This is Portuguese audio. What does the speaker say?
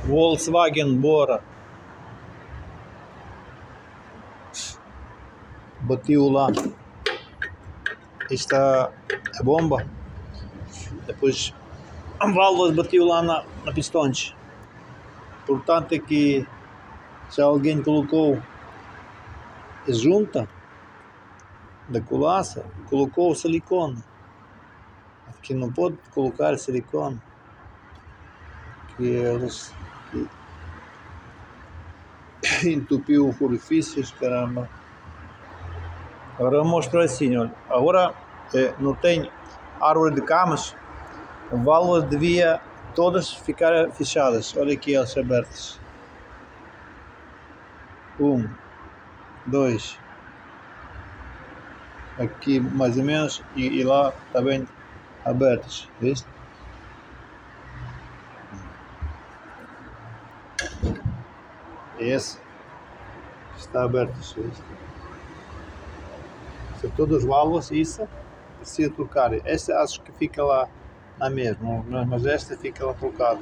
Volkswagen Bora. Bateu lá esta a bomba. Depois válvulas bateu lá na pistões. Portanto é que se alguém colocou a junta da culaça, colocou o silicone. Aqui não pode colocar silicone, que eles entupiu o orifícios, caramba. Agora eu mostro assim, olha. Agora não tem árvore de camas, as válvulas devia todas ficar fechadas. Olha aqui elas abertas. 1, 2, aqui mais ou menos, e lá também abertas, viste? Esse está aberto, viste? São todas válvulas, isso precisa trocar. Esta acho que fica lá na mesma, mas esta fica lá trocada.